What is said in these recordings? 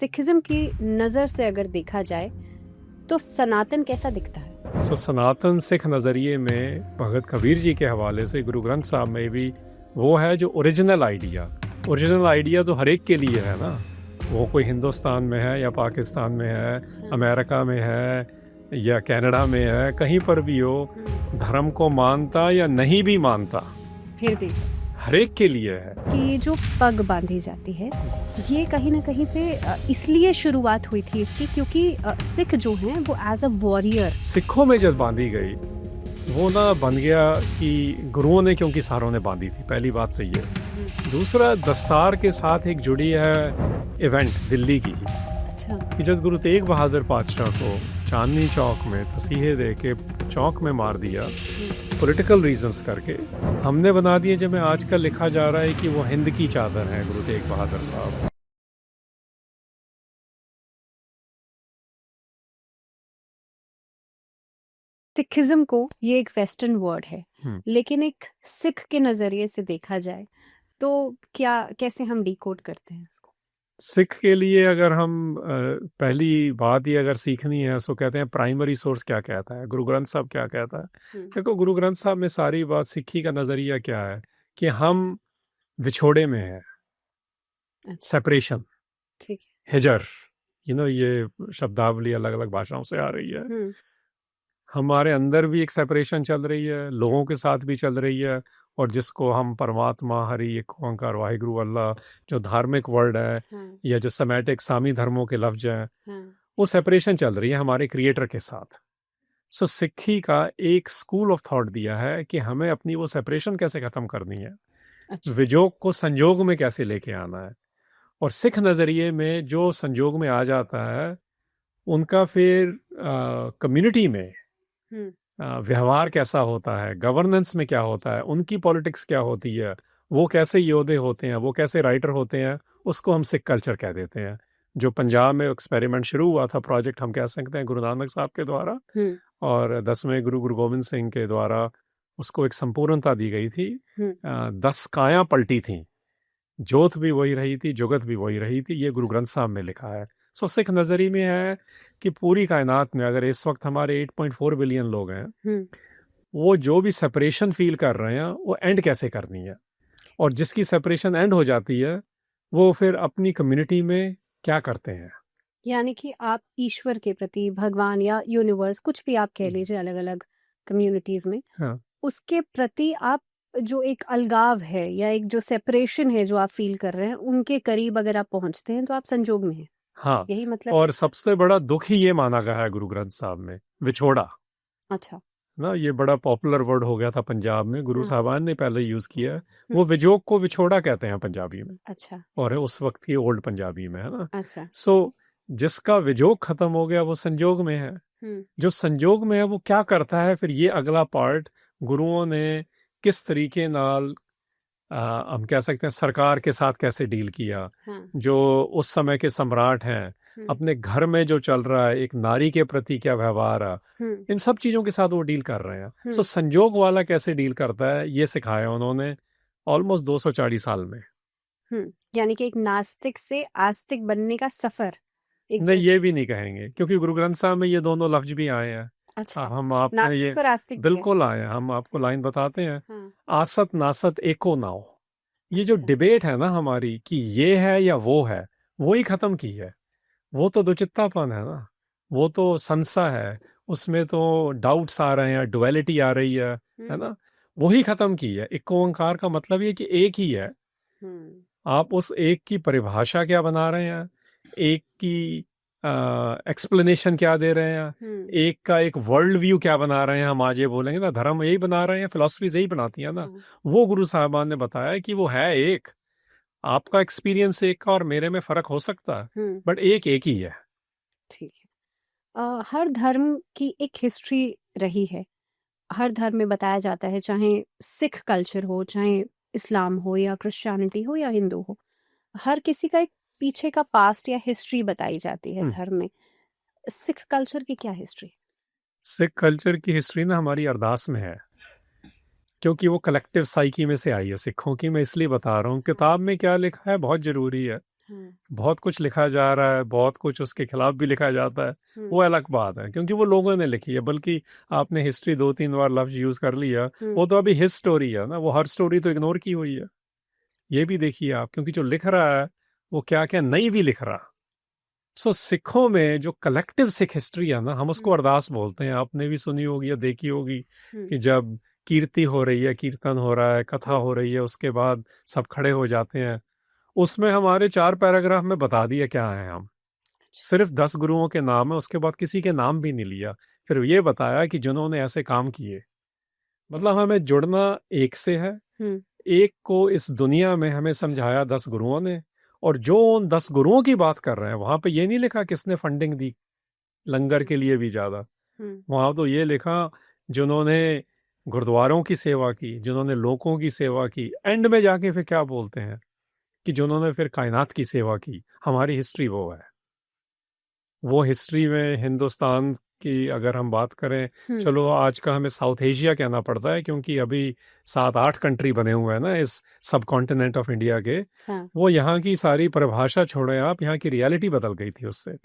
Sikhism की नज़र से अगर देखा जाए तो सनातन कैसा दिखता है? सनातन सिख नज़रिए में भगत कबीर जी के हवाले से गुरु ग्रंथ साहब में भी वो है जो ओरिजिनल आइडिया तो हर एक के लिए है ना। वो कोई हिंदुस्तान में है या पाकिस्तान में है, अमेरिका में है या कनाडा में है, कहीं पर भी हो, धर्म को मानता या नहीं भी मानता, फिर भी हर एक के लिए है कि ये जो पग बांधी जाती है ये कहीं ना कहीं पे इसलिए शुरुआत हुई थी इसकी क्योंकि सिख जो हैं वो एज अ वॉरियर सिखों में जब बांधी गई वो ना बन गया कि गुरुओं ने, क्योंकि सारों ने बांधी थी, पहली बात तो ये। दूसरा, दस्तार के साथ एक जुड़ी है इवेंट दिल्ली की ही। अच्छा। कि जब गुरु तेग बहादुर पातशाह को चांदनी चौक में तसीहे दे के चौक में मार दिया पॉलिटिकल रीजंस करके, हमने बना दिए जब आजकल लिखा जा रहा है कि वो हिंद की चादर है गुरु तेग बहादुर साहब। सिखिज्म को ये एक वेस्टर्न वर्ड है, लेकिन एक सिख के नजरिए से देखा जाए तो क्या, कैसे हम डिकोड करते हैं इसको? सिख के लिए अगर हम पहली बात ही अगर सीखनी है तो कहते हैं प्राइमरी सोर्स क्या कहता है, गुरु ग्रंथ साहब क्या कहता है। देखो, गुरु ग्रंथ साहब में सारी बात, सिक्खी का नजरिया क्या है कि हम विछोड़े में है, सेपरेशन, ठीक है, हिजर, ये शब्दावली अलग अलग भाषाओं से आ रही है। हमारे अंदर भी एक सेपरेशन चल रही है, लोगों के साथ भी चल रही है, और जिसको हम परमात्मा, हरि, एक ओंकार, वाहिगुरु, अल्लाह, जो धार्मिक वर्ड है या जो सेमेटिक सामी धर्मों के लफ्ज हैं, वो सेपरेशन चल रही है हमारे क्रिएटर के साथ। सो सिक्खी का एक स्कूल ऑफ थॉट दिया है कि हमें अपनी वो सेपरेशन कैसे खत्म करनी है। अच्छा। विजोग को संजोग में कैसे लेके आना है, और सिख नज़रिए में जो संजोग में आ जाता है उनका फिर कम्युनिटी में व्यवहार कैसा होता है, गवर्नेंस में क्या होता है, उनकी पॉलिटिक्स क्या होती है, वो कैसे योद्धे होते हैं, वो कैसे राइटर होते हैं, उसको हम सिख कल्चर कह देते हैं। जो पंजाब में एक्सपेरिमेंट शुरू हुआ था, प्रोजेक्ट हम कह सकते हैं, गुरु नानक साहब के द्वारा और 10वें गुरु गोविंद सिंह के द्वारा उसको एक संपूर्णता दी गई थी। 10 कायां पलटी थी, जोत भी वही रही थी, जुगत भी वही रही थी, ये गुरु ग्रंथ साहब में लिखा है। सो सिख नज़रिए में है कि पूरी कायनात में अगर इस वक्त हमारे 8.4 बिलियन लोग हैं, वो जो भी सेपरेशन फील कर रहे हैं वो एंड कैसे करनी है, और जिसकी सेपरेशन एंड हो जाती है वो फिर अपनी कम्युनिटी में क्या करते हैं। यानी कि आप ईश्वर के प्रति, भगवान या यूनिवर्स, कुछ भी आप कह लीजिए, अलग अलग कम्युनिटीज में उसके प्रति आप जो एक अलगाव है या एक जो सेपरेशन है जो आप फील कर रहे हैं, उनके करीब अगर आप पहुंचते हैं तो आप संजोग में हैं। हाँ, यही मतलब। और सबसे बड़ा दुख ही ये माना गया है गुरु ग्रंथ साहब में, विछोड़ा। अच्छा ना, ये बड़ा पॉपुलर वर्ड हो गया था पंजाब में, गुरु साहबान ने पहले यूज किया है। वो विजोग को विछोड़ा कहते हैं पंजाबी में। अच्छा। और उस वक्त की ओल्ड पंजाबी में, है ना। अच्छा। सो जिसका विजोग खत्म हो गया वो संजोग में है। जो संजोग में है वो क्या करता है, फिर ये अगला पार्ट गुरुओं ने किस तरीके नाल हम कह सकते हैं सरकार के साथ कैसे डील किया। जो उस समय के सम्राट हैं, अपने घर में जो चल रहा है, एक नारी के प्रति क्या व्यवहार है, इन सब चीजों के साथ वो डील कर रहे हैं। सो संजोग वाला कैसे डील करता है ये सिखाया उन्होंने ऑलमोस्ट 240 साल में। यानी कि एक नास्तिक से आस्तिक बनने का सफर। नहीं, ये भी नहीं कहेंगे, क्योंकि गुरु ग्रंथ साहब में ये दोनों लफ्ज भी आए हैं। अच्छा। हम आपने ये बिल्कुल आए हैं, हम आपको लाइन बताते हैं। आसत नासत एको नाओ। ये जो डिबेट है ना हमारी कि ये है या वो है, वो ही खत्म की है। वो तो दुचित्तापन है ना, वो तो संसा है, उसमें तो डाउट्स आ रहे हैं, डुअलिटी आ रही है ना, वही खत्म की है। एक ओंकार का मतलब ये कि एक ही है। आप उस एक की परिभाषा क्या बना रहे हैं, एक की एक्सप्लेनेशन क्या दे रहे हैं, एक का एक वर्ल्ड व्यू क्या बना रहे हैं। हम आज ये बोलेंगे ना, धर्म यही बना रहे हैं, फिलॉसफीज यही बनाती है ना। वो गुरु साहबान ने बताया कि वो है एक। आपका एक्सपीरियंस एक का और मेरे में फर्क हो सकता है, बट एक ही है। ठीक है। हर धर्म की एक हिस्ट्री रही है, हर धर्म में बताया जाता है, चाहे सिख कल्चर हो, चाहे इस्लाम हो या क्रिश्चियनिटी हो या हिंदू हो, हर किसी का एक पीछे का पास्ट या हिस्ट्री बताई जाती है धर्म में। सिख कल्चर की क्या हिस्ट्री? सिख कल्चर की हिस्ट्री ना हमारी अरदास में है, क्योंकि वो कलेक्टिव साइकी में से आई है सिखों की। मैं इसलिए बता रहा हूँ, किताब में क्या लिखा है बहुत जरूरी है। बहुत कुछ लिखा जा रहा है, बहुत कुछ उसके खिलाफ भी लिखा जाता है, वो अलग बात है, क्योंकि वो लोगों ने लिखी है। बल्कि आपने हिस्ट्री 2-3 बार लफ्ज यूज कर लिया, वो तो अभी हिस स्टोरी है ना, वो हर स्टोरी तो इग्नोर की हुई है। ये भी देखिए आप, क्योंकि जो लिख रहा है वो क्या क्या नहीं भी लिख रहा। सिखों में जो कलेक्टिव सिख हिस्ट्री है ना, हम उसको अरदास बोलते हैं, आपने भी सुनी होगी या देखी होगी कि जब कीर्ति हो रही है, कीर्तन हो रहा है, कथा हो रही है, उसके बाद सब खड़े हो जाते हैं। उसमें हमारे 4 पैराग्राफ में बता दिया क्या है। हम सिर्फ 10 गुरुओं के नाम है, उसके बाद किसी के नाम भी नहीं लिया। फिर ये बताया कि जिन्होंने ऐसे काम किए। मतलब हमें जुड़ना एक से है, एक को इस दुनिया में हमें समझाया 10 गुरुओं ने। और जो उन 10 गुरुओं की बात कर रहे हैं, वहां पे ये नहीं लिखा किसने फंडिंग दी लंगर के लिए भी ज्यादा। वहां तो ये लिखा जिन्होंने गुरुद्वारों की सेवा की, जिन्होंने लोगों की सेवा की। एंड में जाके फिर क्या बोलते हैं कि जिन्होंने फिर कायनात की सेवा की। हमारी हिस्ट्री वो है। वो हिस्ट्री में हिंदुस्तान की अगर हम बात करें, चलो आज का हमें साउथ एशिया कहना पड़ता है, क्योंकि अभी 7-8 कंट्री बने हुए हैं ना इस सब कॉन्टिनेंट ऑफ इंडिया के। वो यहाँ की सारी परिभाषा छोड़े आप, यहाँ की रियलिटी बदल गई थी उससे।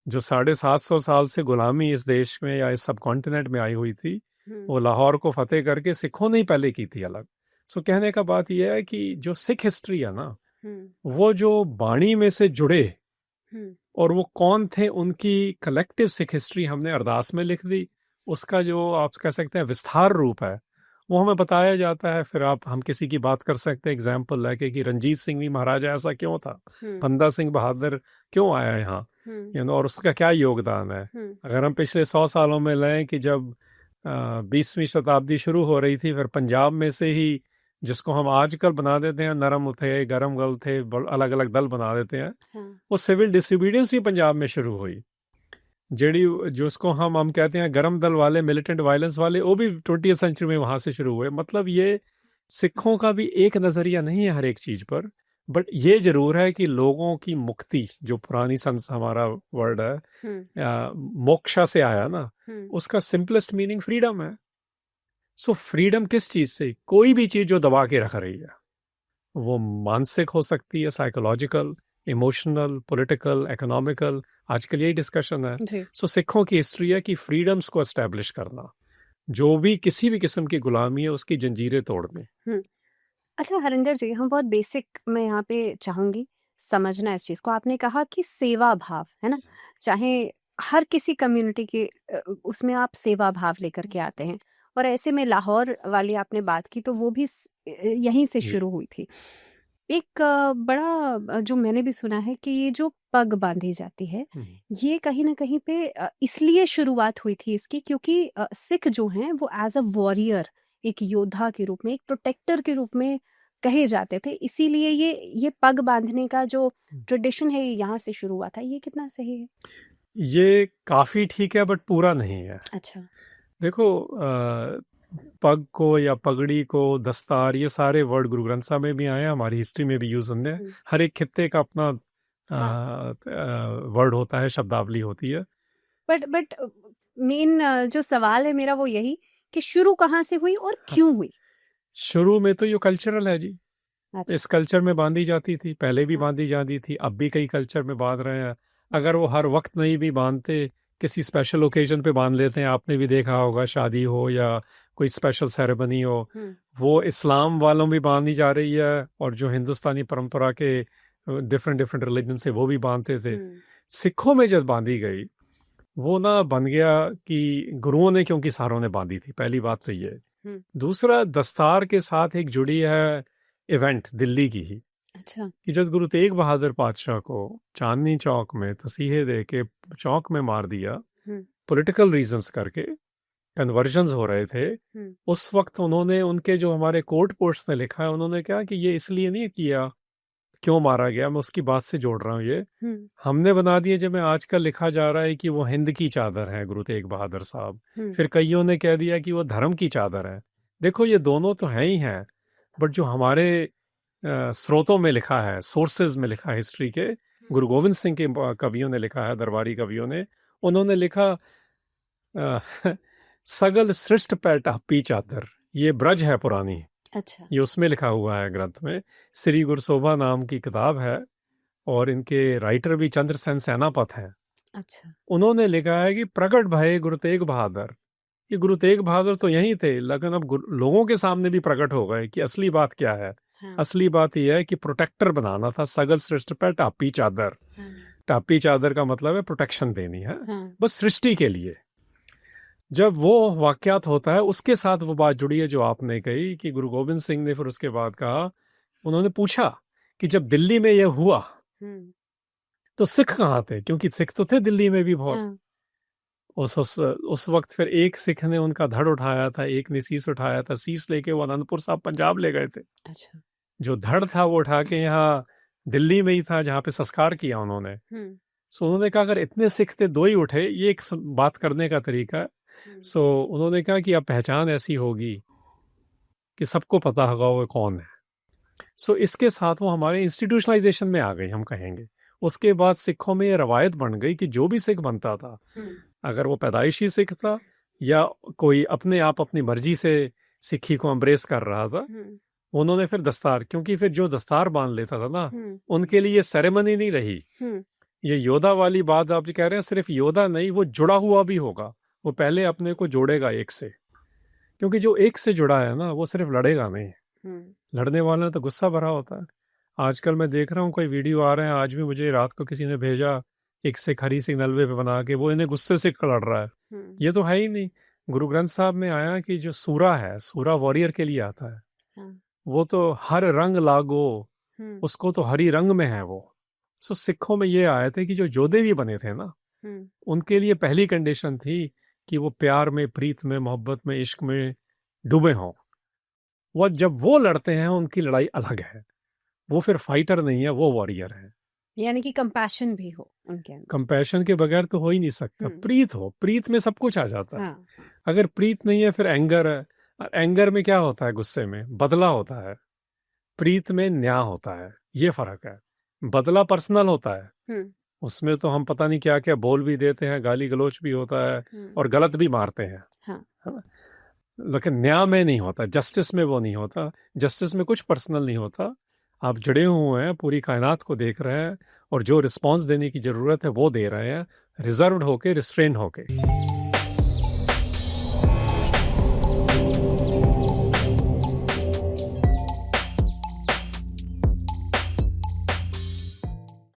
जो 750 साल से गुलामी इस देश में या इस सब कॉन्टिनेंट में आई हुई थी, वो लाहौर को फतेह करके सिखों ने ही पहले की थी अलग। कहने का बात यह है कि जो सिख हिस्ट्री है ना, वो जो बाणी में से जुड़े और वो कौन थे, उनकी कलेक्टिव सिख हिस्ट्री हमने अरदास में लिख दी। उसका जो आप कह सकते हैं विस्तार रूप है, वो हमें बताया जाता है। फिर हम किसी की बात कर सकते हैं एग्जाम्पल लेके कि रंजीत सिंह भी महाराजा ऐसा क्यों था, बंदा सिंह बहादुर क्यों आया यहाँ, और उसका क्या योगदान है। अगर हम पिछले 100 सालों में लें कि जब 20वीं शताब्दी शुरू हो रही थी, फिर पंजाब में से ही, जिसको हम आजकल बना देते हैं नरम थे, गरम गल थे, अलग अलग दल बना देते हैं, वो सिविल डिसोबीडियंस भी पंजाब में शुरू हुई। जेडी जिसको हम कहते हैं गरम दल वाले, मिलिटेंट वायलेंस वाले, वो भी 20वीं सेंचुरी में वहां से शुरू हुए। मतलब ये सिखों का भी एक नजरिया नहीं है हर एक चीज पर, बट ये जरूर है कि लोगों की मुक्ति, जो पुरानी संस हमारा वर्ड है, मोक्षा से आया ना, उसका सिंपलेस्ट मीनिंग फ्रीडम है। फ्रीडम किस चीज से? कोई भी चीज जो दबा के रख रही है, वो मानसिक हो सकती है, साइकोलॉजिकल, इमोशनल, पॉलिटिकल, इकोनॉमिकल। आजकल यही डिस्कशन है। सिखों की हिस्ट्री है कि फ्रीडम्स को एस्टेब्लिश करना, जो भी किसी भी किस्म की गुलामी है उसकी जंजीरें तोड़ने। अच्छा हरिंदर जी, हम बहुत बेसिक मैं यहाँ पे चाहूंगी समझना इस चीज को। आपने कहा कि सेवा भाव है ना, चाहे हर किसी कम्युनिटी के उसमें आप सेवा भाव लेकर के आते हैं, और ऐसे में लाहौर वाली आपने बात की तो वो भी यहीं से शुरू हुई थी। एक बड़ा जो मैंने भी सुना है कि ये जो पग बांधी जाती है, ये कहीं ना कहीं पे इसलिए शुरुआत हुई थी इसकी, क्योंकि सिख जो हैं वो एज अ वॉरियर, एक योद्धा के रूप में, एक प्रोटेक्टर के रूप में कहे जाते थे, इसीलिए ये पग बांधने का जो ट्रेडिशन है ये यहाँ से शुरू हुआ था। ये कितना सही है? ये काफी ठीक है, बट पूरा नहीं है। अच्छा, देखो पग को या पगड़ी को, दस्तार, ये सारे वर्ड गुरु ग्रंथ साहब में भी आए हैं, हमारी हिस्ट्री में भी यूज होते हैं। हर एक खित्ते का अपना वर्ड होता है, शब्दावली होती है। बट मेन जो सवाल है मेरा वो यही कि शुरू कहाँ से हुई और क्यों हुई? शुरू में तो ये कल्चरल है जी। अच्छा। इस कल्चर में बांधी जाती थी, पहले भी बांधी जाती थी, अब भी कई कल्चर में बांध रहे हैं। अगर वो हर वक्त नहीं भी बांधते, किसी स्पेशल ओकेजन पे बांध लेते हैं। आपने भी देखा होगा, शादी हो या कोई स्पेशल सेरेमनी हो, वो इस्लाम वालों भी बांधी जा रही है, और जो हिंदुस्तानी परंपरा के डिफरेंट डिफरेंट रिलीजन से वो भी बांधते थे। सिखों में जब बांधी गई, वो ना बन गया कि गुरुओं ने, क्योंकि सारों ने बांधी थी, पहली बात तो ये। दूसरा, दस्तार के साथ एक जुड़ी है इवेंट दिल्ली की ही। अच्छा। कि जब गुरु तेग बहादुर पातशाह को चांदनी चौक में तसीहे दे के चौक में मार दिया, पॉलिटिकल रीजंस करके, कन्वर्जन्स हो रहे थे, उस वक्त उन्होंने, उनके जो हमारे कोर्ट पोर्ट्स ने लिखा है, उन्होंने कहा कि ये इसलिए नहीं किया, क्यों मारा गया, मैं उसकी बात से जोड़ रहा हूँ ये। हमने बना दिए, जब मैं आजकल लिखा जा रहा है कि वो हिंद की चादर है गुरु तेग बहादुर साहब, फिर कईयों ने कह दिया कि वो धर्म की चादर है। देखो, ये दोनों तो हैं ही हैं, बट जो हमारे स्रोतों में लिखा है, सोर्सेज में लिखा है हिस्ट्री के, गुरु गोविंद सिंह के कवियों ने लिखा है, दरबारी कवियों ने, उन्होंने लिखा सगल सृष्ट पैटा पी चादर, ये ब्रज है पुरानी। अच्छा। ये उसमें लिखा हुआ है ग्रंथ में। श्री गुरु शोभा नाम की किताब है, और इनके राइटर भी चंद्रसेन सेनापत हैं। अच्छा। उन्होंने लिखा है कि प्रकट भय गुरु तेग बहादुर। ये गुरु तेग बहादुर तो यही थे, लेकिन अब लोगों के सामने भी प्रकट हो गए कि असली बात क्या है। हाँ। असली बात यह है कि प्रोटेक्टर बनाना था, सगल सृष्टि पर टापी चादर। हाँ। टापी चादर का मतलब है प्रोटेक्शन देनी है। हाँ। बस सृष्टि के लिए। जब वो वाकयात होता है उसके साथ वो बात जुड़ी है जो आपने कही कि गुरु गोविंद सिंह ने फिर उसके बाद कहा, उन्होंने पूछा कि जब दिल्ली में यह हुआ तो सिख कहाँ थे, क्योंकि सिख तो थे दिल्ली में भी बहुत। हाँ। उस वक्त फिर एक सिख ने उनका धड़ उठाया था, एक ने शीश उठाया था। शीश लेके वो आनंदपुर साहब पंजाब ले गए थे। अच्छा। जो धड़ था वो उठा के यहाँ दिल्ली में ही था जहाँ पे संस्कार किया उन्होंने। सो उन्होंने कहा अगर इतने सिख थे दो ही उठे, ये एक बात करने का तरीका है। सो उन्होंने कहा कि अब पहचान ऐसी होगी कि सबको पता होगा वो कौन है। सो इसके साथ वो हमारे इंस्टीट्यूशनलाइजेशन में आ गई, हम कहेंगे। उसके बाद सिखों में ये रवायत बन गई कि जो भी सिख बनता था, अगर वो पैदाइशी सिख था या कोई अपने आप अपनी मर्जी से सिखी को एम्ब्रेस कर रहा था, उन्होंने फिर दस्तार, क्योंकि फिर जो दस्तार बांध लेता था ना, उनके लिए ये सेरेमनी नहीं रही। ये योद्धा वाली बात आप जो कह रहे हैं, सिर्फ योद्धा नहीं, वो जुड़ा हुआ भी होगा। वो पहले अपने को जोड़ेगा एक से, क्योंकि जो एक से जुड़ा है ना वो सिर्फ लड़ेगा नहीं। लड़ने वाले में तो गुस्सा भरा होता है। आजकल मैं देख रहा हूँ कोई वीडियो आ रहे हैं, आज भी मुझे रात को किसी ने भेजा, एक सिख हरी सिंह नलवे पे बना के, वो इन्हें गुस्से से लड़ रहा है। ये तो है ही नहीं। गुरु ग्रंथ साहब में आया कि जो सूरा है, सूरा वॉरियर के लिए आता है। वो तो हर रंग लागो, उसको तो हरी रंग में है वो। सो सिखों में ये आए थे कि जो जोधे भी बने थे ना, उनके लिए पहली कंडीशन थी कि वो प्यार में, प्रीत में, मोहब्बत में, इश्क में डूबे हों। वो जब वो लड़ते हैं उनकी लड़ाई अलग है। वो फिर फाइटर नहीं है, वो वॉरियर है। यानी कि कंपैशन भी हो उनके अंदर। कंपैशन के बगैर तो हो ही नहीं सकता। प्रीत हो, प्रीत में सब कुछ आ जाता है। हाँ। अगर प्रीत नहीं है फिर एंगर है। एंगर में क्या होता है? गुस्से में बदला होता है, प्रीत में न्याय होता है। ये फर्क है। बदला पर्सनल होता है, उसमें तो हम पता नहीं क्या क्या बोल भी देते हैं, गाली गलौच भी होता है और गलत भी मारते हैं। हाँ। है ना? लेकिन न्याय में नहीं होता, जस्टिस में वो नहीं होता। जस्टिस में कुछ पर्सनल नहीं होता। आप जुड़े हुए हैं, पूरी कायनात को देख रहे हैं और जो रिस्पॉन्स देने की जरूरत है वो दे रहे हैं, रिजर्व्ड होके, रिस्ट्रेन होके।